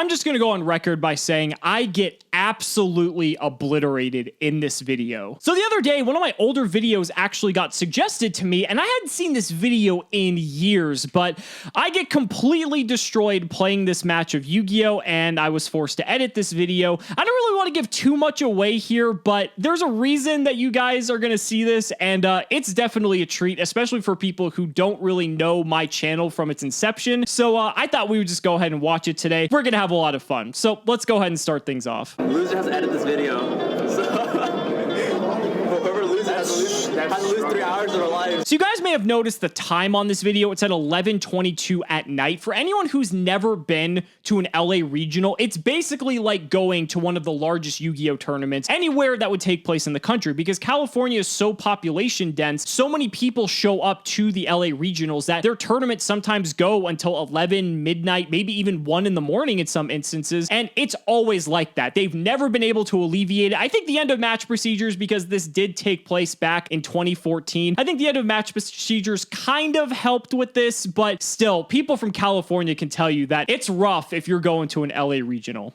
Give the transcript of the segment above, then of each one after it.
I'm just going to go on record by saying I get absolutely obliterated in this video. So the other day, one of my older videos actually got suggested to me, and I hadn't seen this video in years, but I get completely destroyed playing this match of Yu-Gi-Oh! And I was forced to edit this video. I don't really want to give too much away here, but there's a reason that you guys are going to see this, and it's definitely a treat, especially for people who don't really know my channel from its inception. So I thought we would just go ahead and watch it today. We're going to have a lot of fun. So let's go ahead and start things off. Loser has to edit this video. So whoever loses has to lose 3 hours of their life. So you guys may have noticed the time on this video. It's at 11:22 at night. For anyone who's never been to an LA regional, it's basically like going to one of the largest Yu-Gi-Oh tournaments anywhere that would take place in the country, because California is so population dense. So many people show up to the LA regionals that their tournaments sometimes go until 11 midnight, maybe even 1 in the morning in some instances. And it's always like that. They've never been able to alleviate it. I think the end of match procedures, because this did take place back in 2014, I think the end of match procedures kind of helped with this, but still, people from California can tell you that it's rough if you're going to an LA regional.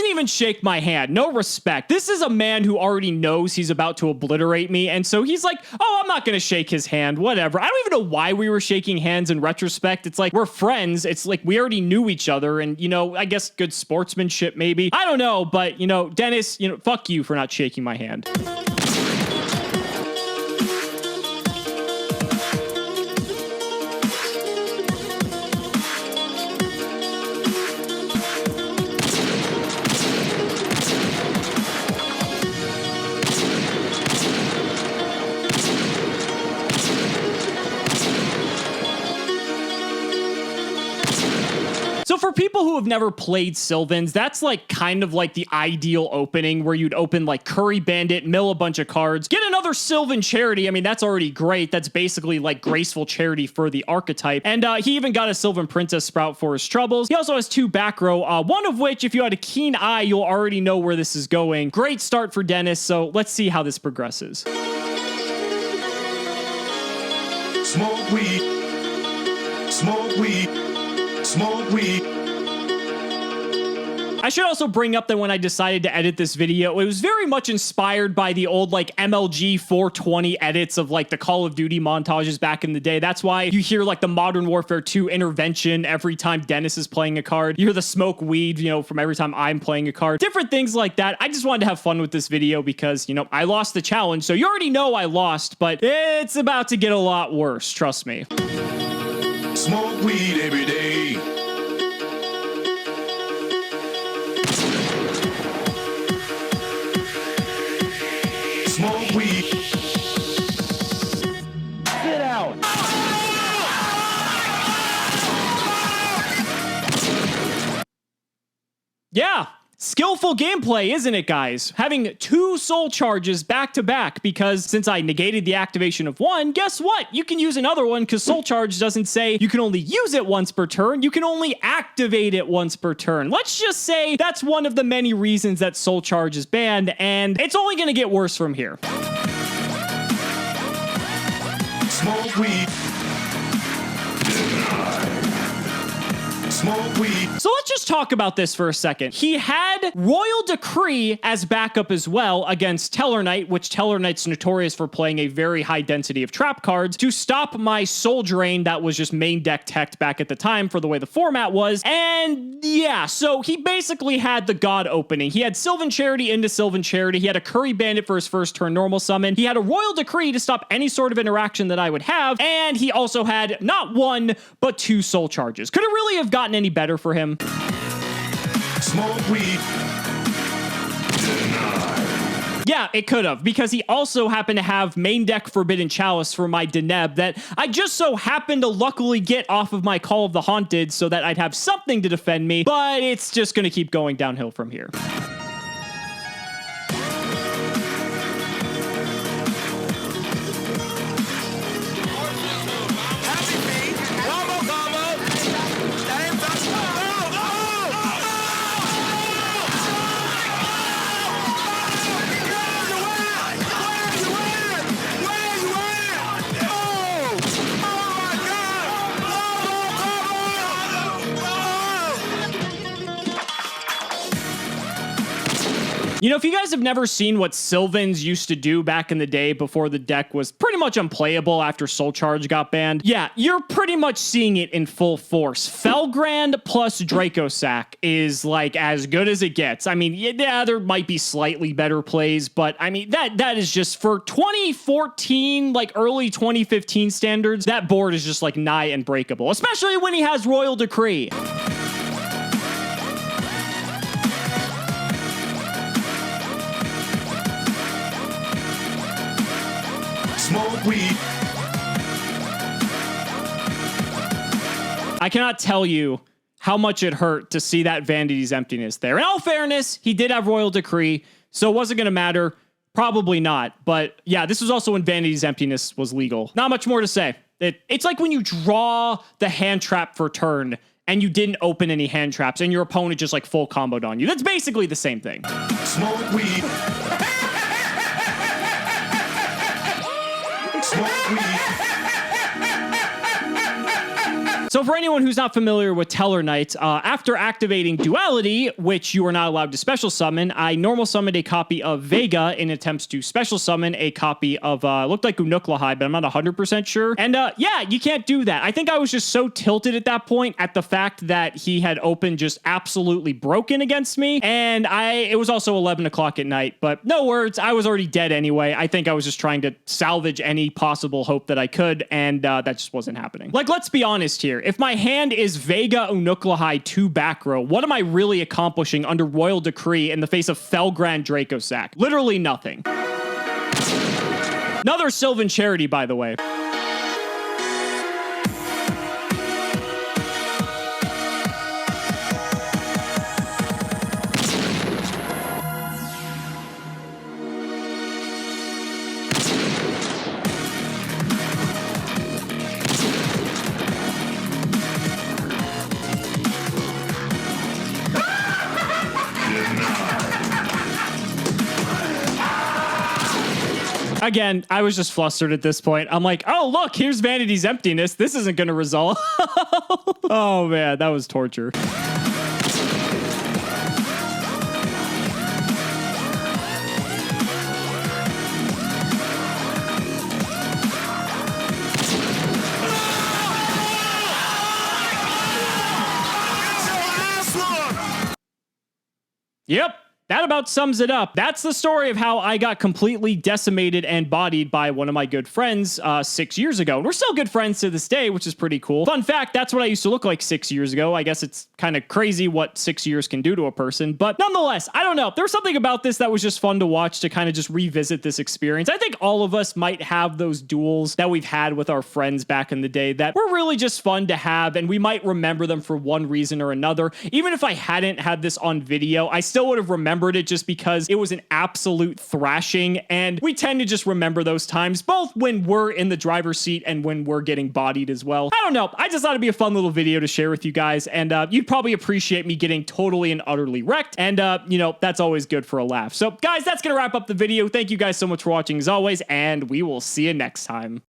Even shake my hand. No respect. This is a man who already knows he's about to obliterate me, and so he's like, oh, I'm not gonna shake his hand, whatever. I don't even know why we were shaking hands in retrospect. It's like, we're friends. It's like we already knew each other, and, you know, I guess good sportsmanship maybe. I don't know, but, you know, Dennis, you know, fuck you for not shaking my hand. So for people who have never played Sylvans, that's like kind of like the ideal opening, where you'd open like Curry Bandit, mill a bunch of cards, get another Sylvan Charity. I mean, that's already great. That's basically like graceful charity for the archetype. And he even got a Sylvan Princess Sprout for his troubles. He also has 2 back row, one of which, if you had a keen eye, you'll already know where this is going. Great start for Dennis, so let's see how this progresses. Smoke weed, smoke weed, smoke weed. I should also bring up that when I decided to edit this video, it was very much inspired by the old like MLG 420 edits of like the Call of Duty montages back in the day. That's why you hear like the Modern Warfare 2 intervention every time Dennis is playing a card. You hear the smoke weed, you know, from every time I'm playing a card. Different things like that. I just wanted to have fun with this video because, you know, I lost the challenge. So you already know I lost, but it's about to get a lot worse. Trust me. Smoke weed every day. Smoke weed. Get out. Yeah. Skillful gameplay, isn't it, guys? Having 2 soul charges back to back, because since I negated the activation of one, guess what? You can use another one, because soul charge doesn't say you can only use it once per turn. You can only activate it once per turn. Let's just say that's one of the many reasons that soul charge is banned, and it's only going to get worse from here. Smoke weed. Smoke weed. So let's just talk about this for a second. He had Royal Decree as backup as well against Tellarknight, which Tellarknight's notorious for playing a very high density of trap cards, to stop my Soul Drain that was just main deck teched back at the time for the way the format was. And yeah, so he basically had the God opening. He had Sylvan Charity into Sylvan Charity. He had a Curry Bandit for his first turn normal summon. He had a Royal Decree to stop any sort of interaction that I would have. And he also had not 1, but 2 soul charges. Could it really have gotten any better for him? Smoke weed. Yeah, it could have, because he also happened to have main deck Forbidden Chalice for my Deneb that I just so happened to luckily get off of my Call of the Haunted so that I'd have something to defend me, but it's just going to keep going downhill from here. You know, if you guys have never seen what Sylvans used to do back in the day before the deck was pretty much unplayable after Soul Charge got banned, yeah, you're pretty much seeing it in full force. Felgrand plus Draco Sack is like as good as it gets. I mean, yeah, there might be slightly better plays, but I mean, that is just for 2014, like early 2015 standards, that board is just like nigh unbreakable, especially when he has Royal Decree. Smoke weed. I cannot tell you how much it hurt to see that Vanity's Emptiness there. In all fairness, he did have Royal Decree, so it wasn't going to matter. Probably not. But yeah, this was also when Vanity's Emptiness was legal. Not much more to say. It's like when you draw the hand trap for turn and you didn't open any hand traps and your opponent just like full comboed on you. That's basically the same thing. Smoke weed. Smoke weed. So for anyone who's not familiar with Tellarknight, after activating Duality, which you are not allowed to special summon, I normal summoned a copy of Vega in attempts to special summon a copy of, looked like Unuklahai, but I'm not 100% sure. And yeah, you can't do that. I think I was just so tilted at that point at the fact that he had opened just absolutely broken against me. And it was also 11 o'clock at night, but no words. I was already dead anyway. I think I was just trying to salvage any possible hope that I could, and that just wasn't happening. Like, let's be honest here. If my hand is Vega Unuklahai 2 back row, what am I really accomplishing under Royal Decree in the face of Felgrand Draco Sack? Literally nothing. Another Sylvan Charity, by the way. Again, I was just flustered at this point. I'm like, oh, look, here's Vanity's Emptiness. This isn't going to resolve. Oh, man, that was torture. Yep. That about sums it up. That's the story of how I got completely decimated and bodied by one of my good friends 6 years ago. And we're still good friends to this day, which is pretty cool. Fun fact, that's what I used to look like 6 years ago. I guess it's kind of crazy what 6 years can do to a person. But nonetheless, I don't know. There's something about this that was just fun to watch, to kind of just revisit this experience. I think all of us might have those duels that we've had with our friends back in the day that were really just fun to have, and we might remember them for one reason or another. Even if I hadn't had this on video, I still would have remembered it just because it was an absolute thrashing, and we tend to just remember those times, both when we're in the driver's seat and when we're getting bodied as well. I don't know. I just thought it'd be a fun little video to share with you guys, and you'd probably appreciate me getting totally and utterly wrecked, and you know, that's always good for a laugh. So guys, that's gonna wrap up the video. Thank you guys so much for watching as always, and we will see you next time.